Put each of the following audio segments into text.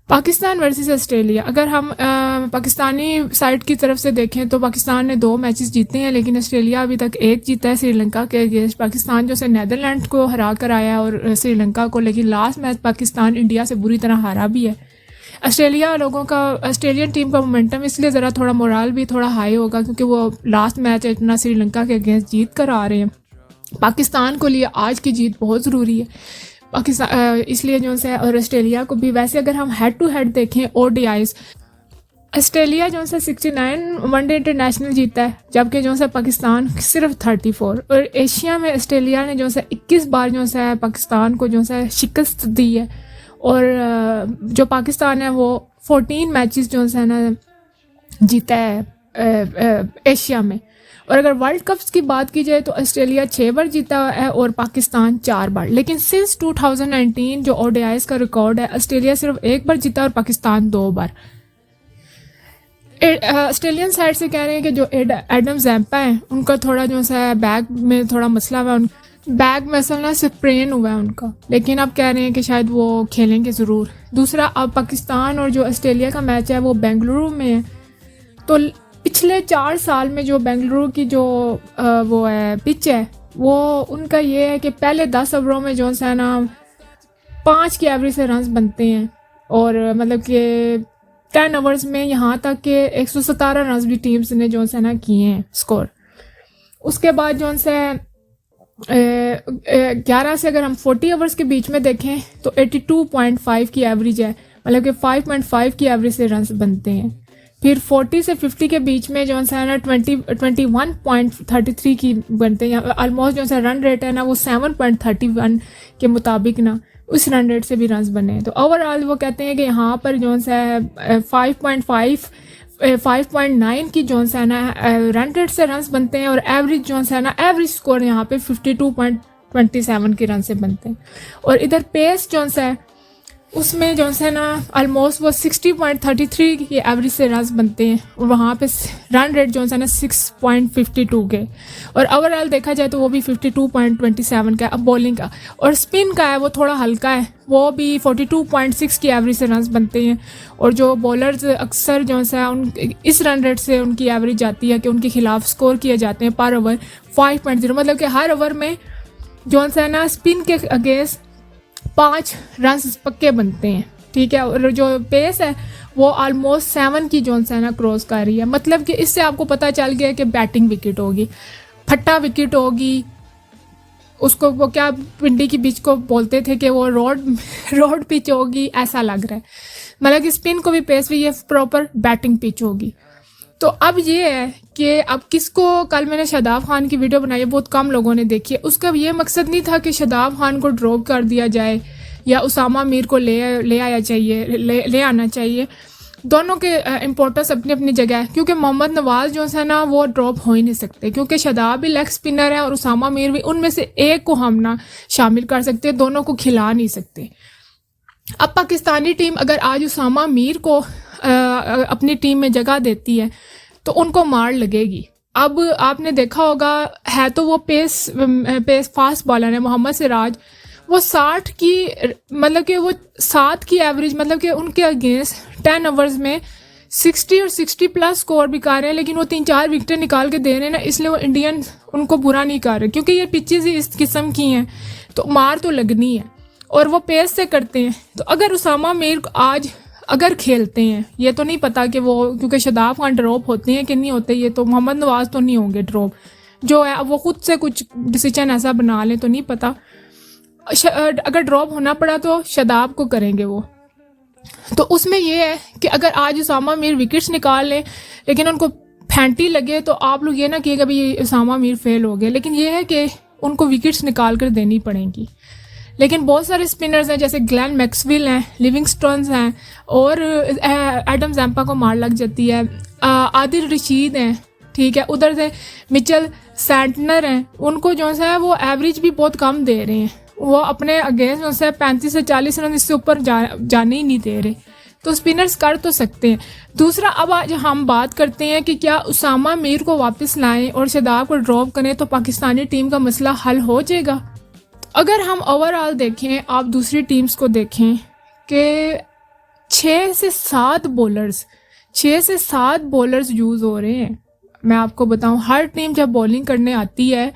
Pakistan versus Australia, अगर हम Pakistani side की तरफ से देखें तो पाकिस्तान ने 2 मैचेस जीते हैं, लेकिन ऑस्ट्रेलिया अभी तक 1 जीता है श्रीलंका के अगेंस्ट। पाकिस्तान जो से नीदरलैंड को हरा कर आया है और श्रीलंका को, लेकिन लास्ट मैच पाकिस्तान इंडिया से बुरी तरह हारा भी है। ऑस्ट्रेलियन टीम का मोमेंटम इसलिए ज़रा थोड़ा मोरल भी थोड़ा हाई होगा क्योंकि वो लास्ट मैच इतना श्रीलंका के अगेंस्ट जीत कर आ रहे हैं। पाकिस्तान को लिए आज की जीत बहुत ज़रूरी है पाकिस्तान, इसलिए जो है, और ऑस्ट्रेलिया को भी। वैसे अगर हम हेड टू हेड देखें ODIs, ऑस्ट्रेलिया जो है 69 वनडे इंटरनेशनल जीता है, जबकि जो है पाकिस्तान सिर्फ 34। और एशिया में ऑस्ट्रेलिया ने जो है 21 बार जो है पाकिस्तान को जो है शिकस्त दी है, और जो पाकिस्तान है वो 14 मैचेस जो है ना जीता है एशिया में। और अगर वर्ल्ड कप्स की बात की जाए तो ऑस्ट्रेलिया 6 बार जीता है और पाकिस्तान 4 बार। लेकिन सिंस 2019 जो ODIs का रिकॉर्ड है, ऑस्ट्रेलिया सिर्फ 1 बार जीता और पाकिस्तान 2 बार। ऑस्ट्रेलियन साइड से कह रहे हैं कि जो एडम जैम्पा है उनका थोड़ा जो है बैक में थोड़ा मसला हुआ, बैक में असल ना स्प्रेन हुआ है उनका, लेकिन अब कह रहे हैं कि शायद वो खेलेंगे ज़रूर। दूसरा, अब पाकिस्तान और जो ऑस्ट्रेलिया का मैच है वो बेंगलुरु में है, तो पिछले 4 साल में जो बेंगलुरु की जो वो है पिच है, वो उनका ये है कि पहले 10 ओवरों में जो है ना 5 की एवरेज से रन्स बनते हैं, और मतलब कि 10 ओवर्स में यहाँ तक कि 117 रन्स भी टीम्स ने जो है ना किए हैं स्कोर। उसके बाद जो है 11 से अगर हम 40 ओवर्स के बीच में देखें तो 82.5 की एवरेज है, मतलब कि 5.5 की एवरेज से रन्स बनते हैं। फिर 40 से 50 के बीच में जो है ना 21.33 की बनते हैं, ऑलमोस्ट जो है रन रेट है ना वो 7.31 के मुताबिक ना उस रन रेट से भी रन्स बने हैं। तो ओवरऑल वो कहते हैं कि यहाँ पर जो है 5.9 की जो है ना रन रेट से रन्स बनते हैं, और एवरेज जो है ना एवरेज स्कोर यहाँ पे 52.27 के रन से बनते हैं। और इधर पेस जो है उसमें जो है ना ऑलमोस्ट वो 60.33 की एवरेज से रन बनते हैं, और वहाँ पे रन रेट जो है ना 6.52 के, और ओवरऑल देखा जाए तो वो भी 52.27 का। अब बॉलिंग का और स्पिन का है वो थोड़ा हल्का है, वो भी 42.6 की एवरेज से रन बनते हैं। और जो बॉलर्स अक्सर जो है उन इस रन रेट से उनकी एवरेज जाती है कि उनके खिलाफ स्कोर किए जाते हैं पर ओवर 5.0, मतलब कि हर ओवर में जो है ना स्पिन के अगेंस्ट 5 रन पक्के बनते हैं, ठीक है। और जो पेस है वो ऑलमोस्ट 7 की जो है ना क्रॉस कर रही है, मतलब कि इससे आपको पता चल गया कि बैटिंग विकेट होगी, फट्टा विकेट होगी। उसको वो क्या पिंडी की पिच को बोलते थे कि वो रोड पिच होगी, ऐसा लग रहा है, मतलब कि स्पिन को भी पेस भी ये प्रॉपर बैटिंग पिच होगी। तो अब ये है कि अब किसको, कल मैंने शादाब खान की वीडियो बनाई है, बहुत कम लोगों ने देखी है। उसका ये मकसद नहीं था कि शादाब खान को ड्रॉप कर दिया जाए या उसामा मीर को ले आना चाहिए। दोनों के इम्पोर्टेंस अपनी अपनी जगह है, क्योंकि मोहम्मद नवाज जो है ना वो ड्रॉप हो ही नहीं सकते, क्योंकि शादाब भी लेग स्पिनर है और उसामा मीर भी, उनमें से एक को हम ना शामिल कर सकते, दोनों को खिला नहीं सकते। अब पाकिस्तानी टीम अगर आज उसामा मीर को अपनी टीम में जगह देती है तो उनको मार लगेगी। अब आपने देखा होगा, है तो वो पेस फास्ट बॉलर है मोहम्मद सिराज, वो 60 की, मतलब कि वो 7 की एवरेज, मतलब कि उनके अगेंस्ट 10 ओवर्स में 60 और 60 प्लस स्कोर भी कर रहे हैं, लेकिन वो 3-4 विकेटें निकाल के दे रहे हैं ना, इसलिए वो इंडियन उनको बुरा नहीं कर रहे, क्योंकि ये पिचेस ही इस किस्म की हैं तो मार तो लगनी है, और वो पेस से करते हैं। तो अगर उसामा मीर आज अगर खेलते हैं, ये तो नहीं पता कि वो, क्योंकि शादाब खान ड्रॉप होते हैं कि नहीं होते, ये तो मोहम्मद नवाज तो नहीं होंगे ड्रॉप, जो है अब वो खुद से कुछ डिसीजन ऐसा बना लें तो नहीं पता। अगर ड्रॉप होना पड़ा तो शादाब को करेंगे वो। तो उसमें ये है कि अगर आज उसामा मीर विकेट्स निकाल लें लेकिन उनको फैंटी लगे तो आप लोग ये ना किएगा भाई उसामा मीर फेल हो गए, लेकिन ये है कि उनको विकेट्स निकाल कर देनी पड़ेंगी। लेकिन बहुत सारे स्पिनर्स हैं, जैसे ग्लेन मैक्सवेल हैं, लिविंगस्टोन्स हैं, और एडम जैम्पा को मार लग जाती है, आदिल रशीद हैं, ठीक है। उधर से मिचेल सैंटनर हैं, उनको जो है वो एवरेज भी बहुत कम दे रहे हैं, वो अपने अगेंस्ट जो है 35 से 40 रन इससे ऊपर जाने ही नहीं दे रहे। तो स्पिनर्स कर तो सकते हैं। दूसरा, अब आज हम बात करते हैं कि क्या उसामा मीर को वापस लाएं और शादाब को ड्रॉप करें तो पाकिस्तानी टीम का मसला हल हो जाएगा। अगर हम ओवरऑल देखें, आप दूसरी टीम्स को देखें कि 6 से 7 बॉलर्स यूज़ हो रहे हैं। मैं आपको बताऊं, हर टीम जब बॉलिंग करने आती है,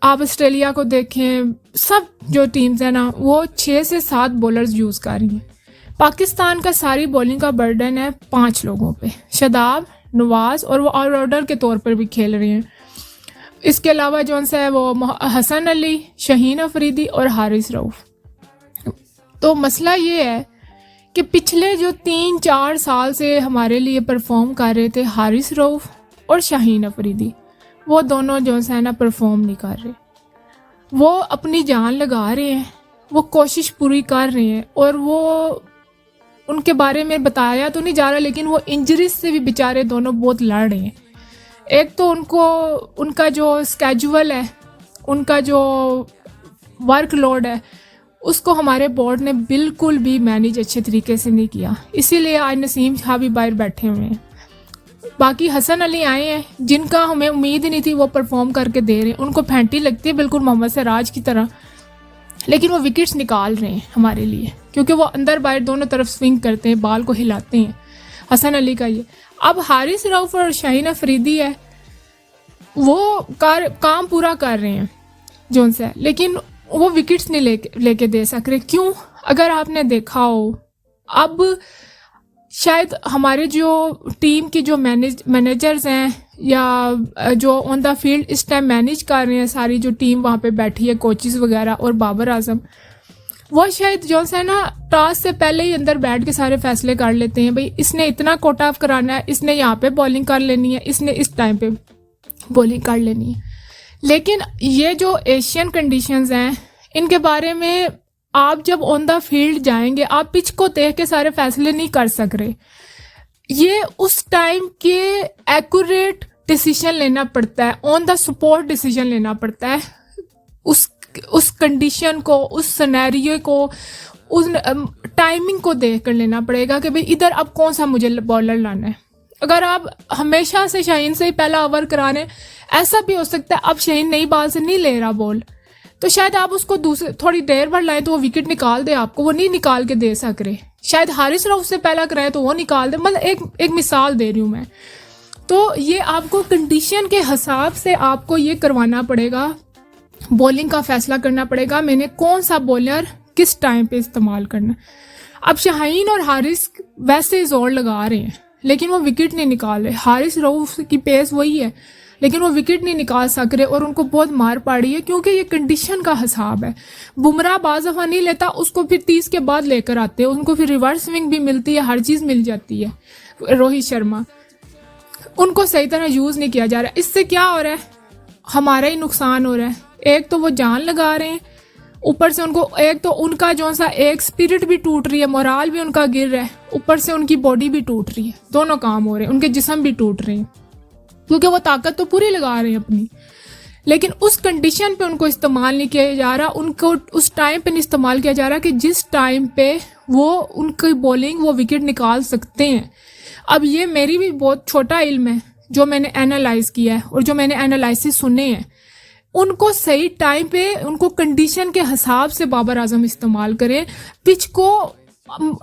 आप ऑस्ट्रेलिया को देखें, सब जो टीम्स हैं ना, वो 6 से 7 बॉलर्स यूज़ कर रही हैं। पाकिस्तान का सारी बॉलिंग का बर्डन है 5 लोगों पे, शादाब, नवाज, और वो ऑलराउंडर के तौर पर भी खेल रहे हैं। इसके अलावा जो है वो हसन अली, शाहीन अफरीदी और हारिस रऊफ। तो मसला ये है कि पिछले जो 3-4 साल से हमारे लिए परफॉर्म कर रहे थे हारिस रऊफ और शाहीन अफरीदी, वो दोनों जो है ना परफॉर्म नहीं कर रहे। वो अपनी जान लगा रहे हैं, वो कोशिश पूरी कर रहे हैं, और वो उनके बारे में बताया तो नहीं जा रहा, लेकिन वो इंजरीज से भी बेचारे दोनों बहुत लड़ रहे हैं। एक तो उनका जो स्केजुअल है, उनका जो वर्कलोड है, उसको हमारे बोर्ड ने बिल्कुल भी मैनेज अच्छे तरीके से नहीं किया, इसीलिए आज नसीम शाह भी बाहर बैठे हुए हैं। बाकी हसन अली आए हैं, जिनका हमें उम्मीद ही नहीं थी, वो परफॉर्म करके दे रहे हैं। उनको फैंटी लगती है बिल्कुल मोहम्मद सिराज की तरह, लेकिन वो विकेट्स निकाल रहे हैं हमारे लिए, क्योंकि वो अंदर बाहर दोनों तरफ स्विंग करते हैं, बाल को हिलाते हैं। हसन अली का ये। अब हारिस रऊफ और शाहीन अफरीदी है, वो काम पूरा कर रहे हैं जोन से, लेकिन वो विकेट्स नहीं लेके दे सक रहे। क्यों? अगर आपने देखा हो, अब शायद हमारे जो टीम की जो मैनेजर्स हैं, या जो ऑन द फील्ड इस टाइम मैनेज कर रहे हैं सारी जो टीम वहाँ पे बैठी है, कोचेस वगैरह और बाबर आजम, वो शायद जो है ना टॉस से पहले ही अंदर बैठ के सारे फैसले कर लेते हैं। भाई इसने इतना कोट ऑफ कराना है, इसने यहाँ पे बॉलिंग कर लेनी है, इसने इस टाइम पे बॉलिंग कर लेनी है। लेकिन ये जो एशियन कंडीशंस हैं, इनके बारे में आप जब ऑन द फील्ड जाएंगे, आप पिच को देख के सारे फैसले नहीं कर सक रहे। ये उस टाइम के एक्यूरेट डिसीजन लेना पड़ता है, ऑन द स्पॉट डिसीजन लेना पड़ता है। उस कंडीशन को, उस सिनेरियो को, उस टाइमिंग को देख कर लेना पड़ेगा कि भाई इधर अब कौन सा मुझे बॉलर लाना है। अगर आप हमेशा से शाहीन से ही पहला ओवर कराने, ऐसा भी हो सकता है अब शाहीन नई बॉल से नहीं ले रहा बॉल, तो शायद आप उसको दूसरे थोड़ी देर बाद लाएं तो वो विकेट निकाल दे आपको, वो नहीं निकाल के दे सक रहे। शायद हारिस रऊफ से पहला कराए तो वो निकाल दे। मतलब एक मिसाल दे रही हूँ मैं। तो ये आपको कंडीशन के हिसाब से आपको ये करवाना पड़ेगा, बॉलिंग का फैसला करना पड़ेगा, मैंने कौन सा बॉलर किस टाइम पे इस्तेमाल करना। अब शाहीन और हारिस वैसे जोर लगा रहे हैं, लेकिन वो विकेट नहीं निकाल रहे। हारिस रऊफ की पेस वही है, लेकिन वो विकेट नहीं निकाल सक रहे, और उनको बहुत मार पड़ी है, क्योंकि ये कंडीशन का हिसाब है। बुमराह बाज़ दफ़ा नहीं लेता, उसको फिर 30 के बाद लेकर आते हैं, उनको फिर रिवर्स स्विंग भी मिलती है, हर चीज़ मिल जाती है। रोहित शर्मा, उनको सही तरह यूज़ नहीं किया जा रहा। इससे क्या हो रहा है? हमारा ही नुकसान हो रहा है। एक तो वो जान लगा रहे हैं, ऊपर से उनको एक तो उनका जो सा एक स्पिरिट भी टूट रही है, मोराल भी उनका गिर रहा है, ऊपर से उनकी बॉडी भी टूट रही है। दोनों काम हो रहे हैं, उनके जिस्म भी टूट रहे हैं, क्योंकि वो ताकत तो पूरी लगा रहे हैं अपनी, लेकिन उस कंडीशन पे उनको इस्तेमाल नहीं किया जा रहा, उनको उस टाइम पे नहीं इस्तेमाल किया जा रहा कि जिस टाइम पे वो उनकी बॉलिंग वो विकेट निकाल सकते हैं। अब ये मेरी भी बहुत छोटा इल्म है, जो मैंने एनालाइज किया है और जो मैंने एनालिसिस सुने हैं, उनको सही टाइम पे उनको कंडीशन के हिसाब से बाबर आजम इस्तेमाल करें। पिच को,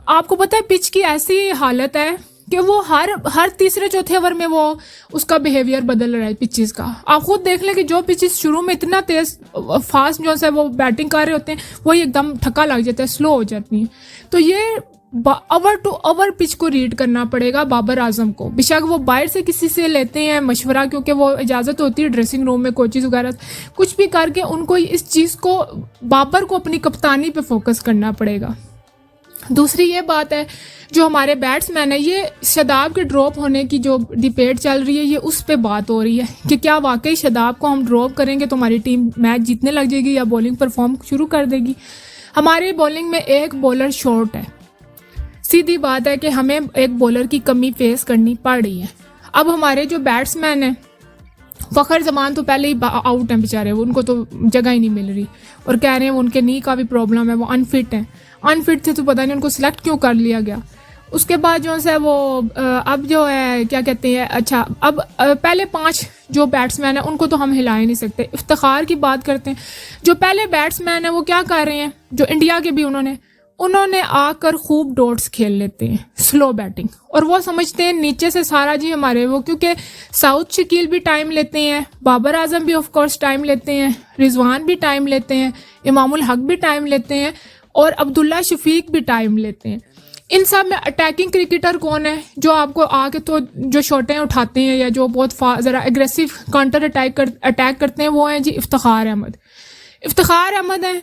आपको पता है पिच की ऐसी हालत है कि वो हर तीसरे चौथे ओवर में वो उसका बिहेवियर बदल रहा है पिचेस का। आप खुद देख लें कि जो पिचेस शुरू में इतना तेज फास्ट जो है वो बैटिंग कर रहे होते हैं, वही एकदम ठक्का लग जाता है, स्लो हो जाती है। तो ये ओवर टू ओवर पिच को रीड करना पड़ेगा बाबर आजम को। बेशक वो बाहर से किसी से लेते हैं मशवरा, क्योंकि वो इजाज़त होती है ड्रेसिंग रूम में, कोचेस वगैरह कुछ भी करके उनको इस चीज़ को, बाबर को अपनी कप्तानी पे फोकस करना पड़ेगा। दूसरी ये बात है, जो हमारे बैट्समैन है, ये शादाब के ड्रॉप होने की जो डिबेट चल रही है, ये उस पे बात हो रही है कि क्या वाकई शादाब को हम ड्रॉप करेंगे तो हमारी टीम मैच जीतने लग जाएगी या बॉलिंग परफॉर्म शुरू कर देगी। हमारी बॉलिंग में एक बॉलर शॉर्ट है, सीधी बात है कि हमें एक बॉलर की कमी फेस करनी पड़ रही है। अब हमारे जो बैट्समैन हैं, फ़खर जमान तो पहले ही आउट हैं बेचारे, उनको तो जगह ही नहीं मिल रही, और कह रहे हैं उनके नी का भी प्रॉब्लम है, वो अनफिट हैं। अनफिट थे तो पता नहीं उनको सिलेक्ट क्यों कर लिया गया। उसके बाद जो है वो अब जो है क्या कहते हैं, अच्छा अब पहले 5 जो बैट्समैन हैं उनको तो हम हिला ही नहीं सकते। इफ्तिखार की बात करते हैं, जो पहले बैट्समैन हैं वो क्या कर रहे हैं, जो इंडिया के भी उन्होंने उन्होंने आकर खूब डॉट्स खेल लेते हैं, स्लो बैटिंग, और वो समझते हैं नीचे से सारा जी हमारे वो, क्योंकि साउथ शकील भी टाइम लेते हैं, बाबर आजम भी ऑफ कोर्स टाइम लेते हैं, रिजवान भी टाइम लेते हैं, इमामुल हक भी टाइम लेते हैं, और अब्दुल्ला शफीक भी टाइम लेते हैं। इन सब में अटैकिंग क्रिकेटर कौन है जो आपको आके तो जो शॉटें उठाते हैं या जो बहुत ज़रा एग्रेसिव काउंटर अटैक करते हैं, वो हैं जी इफ्तिखार अहमद। इफ्तिखार अहमद हैं।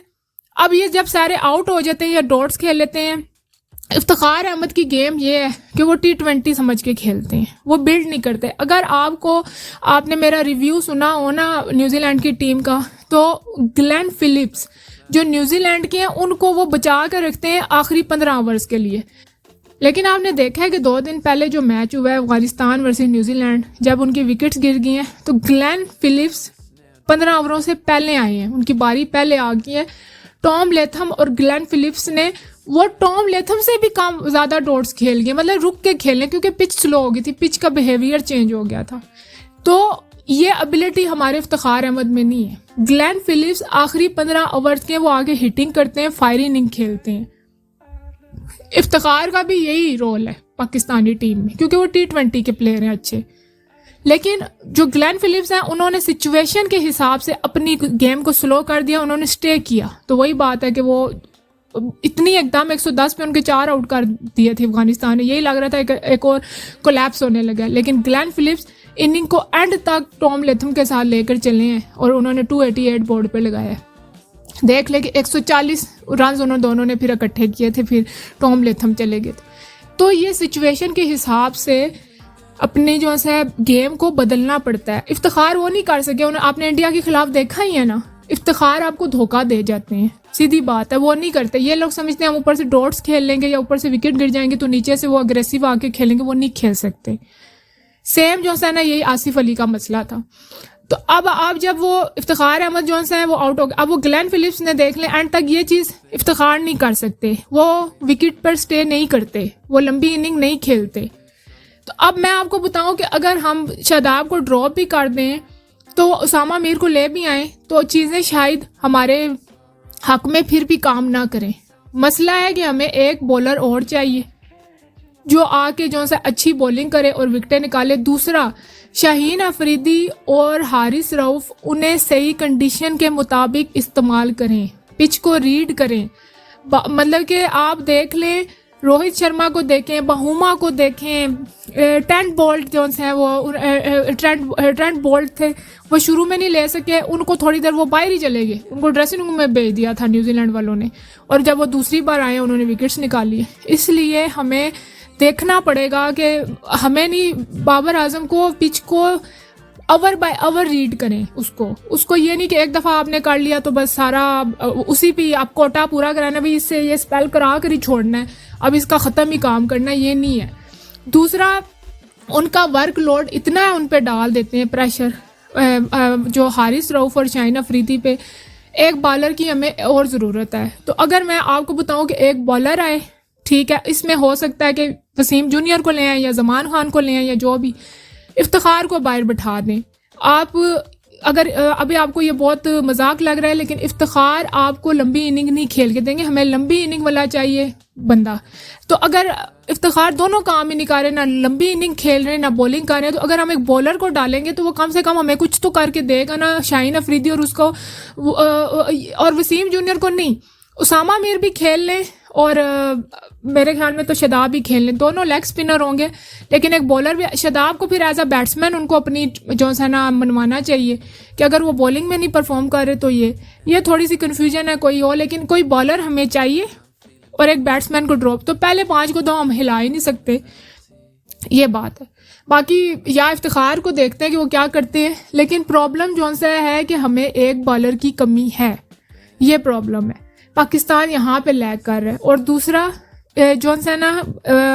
अब ये जब सारे आउट हो जाते हैं या डॉट्स खेल लेते हैं, इफ्तिखार अहमद की गेम ये है कि वो T20 समझ के खेलते हैं, वो बिल्ड नहीं करते। अगर आपने मेरा रिव्यू सुना हो ना न्यूजीलैंड की टीम का, तो ग्लेन फिलिप्स जो न्यूजीलैंड के हैं उनको वो बचा कर रखते हैं आखिरी 15 ओवर्स के लिए। लेकिन आपने देखा है कि 2 दिन पहले जो मैच हुआ है अफगानिस्तान वर्सेस न्यूजीलैंड, जब उनकी विकेट्स गिर गई हैं तो ग्लेन फिलिप्स 15 ओवरों से पहले आए हैं, उनकी बारी पहले आ गई है। टॉम लेथम और ग्लेन फिलिप्स ने वो टॉम लेथम से भी कम ज़्यादा डॉट्स खेल गए, मतलब रुक के खेलने, क्योंकि पिच स्लो हो गई थी, पिच का बिहेवियर चेंज हो गया था। तो ये एबिलिटी हमारे इफ्तिखार अहमद में नहीं है। ग्लेन फिलिप्स आखिरी 15 ओवर्स के वो आगे हिटिंग करते हैं, फायर इनिंग खेलते हैं। इफ्तिखार का भी यही रोल है पाकिस्तानी टीम में, क्योंकि वो T20 के प्लेयर हैं अच्छे। लेकिन जो ग्लेन फिलिप्स हैं उन्होंने सिचुएशन के हिसाब से अपनी गेम को स्लो कर दिया, उन्होंने स्टे किया। तो वही बात है कि वो इतनी एकदम 110 पे उनके 4 आउट कर दिए थे अफगानिस्तान ने, यही लग रहा था एक और कोलैप्स होने लगा। लेकिन ग्लेन फिलिप्स इनिंग को एंड तक टॉम लेथम के साथ लेकर चले हैं और उन्होंने 288 बोर्ड पे लगाया। देख ले कि 140 रन उन्होंने दोनों ने फिर इकट्ठे किए थे, फिर टॉम लेथम चले गए थे। तो ये सिचुएशन के हिसाब से अपने जो है गेम को बदलना पड़ता है। इफ्तिखार वो नहीं कर सके, आपने इंडिया के खिलाफ देखा ही है ना, इफ्तिखार आपको धोखा दे जाते हैं, सीधी बात है, वो नहीं करते। ये लोग समझते हैं हम ऊपर से डॉट्स खेल लेंगे या ऊपर से विकेट गिर जाएंगे तो नीचे से वो अग्रेसिव आके खेलेंगे, वो नहीं खेल सकते। सेम जो है ना यही आसिफ अली का मसला था। तो अब आप जब वो इफ्तिखार अहमद जो है वो आउट हो गए, अब वो ग्लेन फिलिप्स ने देख लें एंड तक ये चीज़ इफ्तिखार नहीं कर सकते, वो विकेट पर स्टे नहीं करते, वो लंबी इनिंग नहीं खेलते। तो अब मैं आपको बताऊं कि अगर हम शादाब को ड्रॉप भी कर दें तो उसामा मीर को ले भी आए तो चीज़ें शायद हमारे हक में फिर भी काम ना करें। मसला है कि हमें एक बॉलर और चाहिए जो आके जो है अच्छी बॉलिंग करे और विकेटें निकाले। दूसरा, शाहीन अफरीदी और हारिस रऊफ उन्हें सही कंडीशन के मुताबिक इस्तेमाल करें, पिच को रीड करें। मतलब कि आप देख लें, रोहित शर्मा को देखें, बहूमा को देखें, ट्रेंट बोल्ट जो हैं वो ट्रेंट बोल्ट थे, वो शुरू में नहीं ले सके, उनको थोड़ी देर वो बाहर ही चले गए, उनको ड्रेसिंग रूम में भेज दिया था न्यूजीलैंड वालों ने, और जब वो दूसरी बार आए उन्होंने विकेट्स निकाली। इसलिए हमें देखना पड़ेगा कि हमें नहीं, बाबर आजम को पिच को ओवर बाय ओवर रीड करें, उसको ये नहीं कि एक दफ़ा आपने कर लिया तो बस सारा उसी पे आप कोटा पूरा कराना, भाई इससे ये स्पेल करा कर ही छोड़ना है, अब इसका ख़त्म ही काम करना है, ये नहीं है। दूसरा, उनका वर्कलोड इतना उन पे डाल देते हैं प्रेशर, जो हारिस रऊफ और शाहीन अफरीदी पे। एक बॉलर की हमें और ज़रूरत है। तो अगर मैं आपको बताऊं कि एक बॉलर आए, ठीक है, इसमें हो सकता है कि वसीम जूनियर को ले आए या जमान खान को ले आए या जो भी, इफ्तिखार को बाहर बैठा दें। आप अगर अभी आपको ये बहुत मजाक लग रहा है, लेकिन इफ्तिखार आपको लंबी इनिंग नहीं खेल के देंगे, हमें लंबी इनिंग वाला चाहिए बंदा। तो अगर इफ्तिखार दोनों काम ही नहीं कर रहे, ना लंबी इनिंग खेल रहे ना बॉलिंग कर रहे, तो अगर हम एक बॉलर को डालेंगे तो वो कम से कम हमें कुछ तो करके देगा ना। शाहीन अफरीदी और उसको और वसीम जूनियर को नहीं, उसामा मीर भी खेल लें और मेरे ख्याल में तो शादाब भी खेल लें, दोनों लेग स्पिनर होंगे। लेकिन एक बॉलर भी, शादाब को फिर एज अ बैट्समैन उनको अपनी जो है ना मनवाना चाहिए कि अगर वो बॉलिंग में नहीं परफॉर्म कर रहे तो ये थोड़ी सी कन्फ्यूजन है कोई हो, लेकिन कोई बॉलर हमें चाहिए और एक बैट्समैन को ड्रॉप। तो पहले 5 को तो हम हिला ही नहीं सकते, ये बात है। बाकी या इफ्तिखार को देखते हैं कि वो क्या करते हैं, लेकिन प्रॉब्लम जो है कि हमें एक बॉलर की कमी है, ये प्रॉब्लम है। पाकिस्तान यहाँ पे लैग कर रहा है। और दूसरा जो है ना,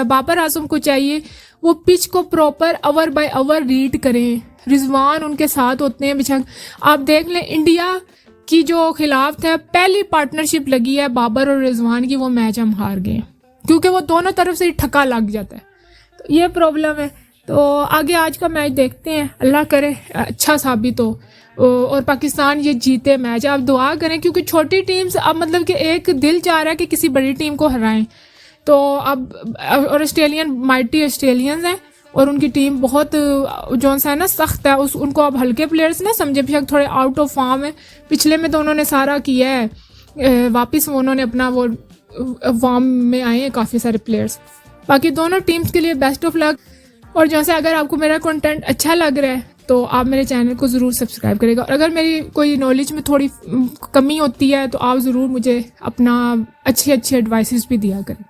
बाबर आजम को चाहिए वो पिच को proper over by over read करें। रिजवान उनके साथ होते हैं बेशक। आप देख लें, इंडिया की जो खिलाफ था पहली पार्टनरशिप लगी है बाबर और रिजवान की, वो मैच हम हार गए क्योंकि वो दोनों तरफ से ठक्का लग जाता है। तो ये प्रॉब्लम है। तो आगे आज का मैच देखते हैं, अल्लाह करे अच्छा साबित हो और पाकिस्तान ये जीते मैच। आप दुआ करें क्योंकि छोटी टीम्स अब मतलब कि एक दिल चाह रहा है कि किसी बड़ी टीम को हराएं। तो अब और ऑस्ट्रेलियन माइटी ऑस्ट्रेलियंस हैं और उनकी टीम बहुत जो है ना सख्त है। उनको अब हल्के प्लेयर्स ना समझे, बेशक थोड़े आउट ऑफ फॉर्म है, पिछले में तो उन्होंने सारा किया है, वापस उन्होंने अपना वो फॉर्म में आए हैं काफ़ी सारे प्लेयर्स। बाकी दोनों टीम्स के लिए बेस्ट ऑफ लक। और जैसे अगर आपको मेरा कंटेंट अच्छा लग रहा है तो आप मेरे चैनल को ज़रूर सब्सक्राइब करेगा, और अगर मेरी कोई नॉलेज में थोड़ी कमी होती है तो आप ज़रूर मुझे अपना अच्छी एडवाइसेस भी दिया करें।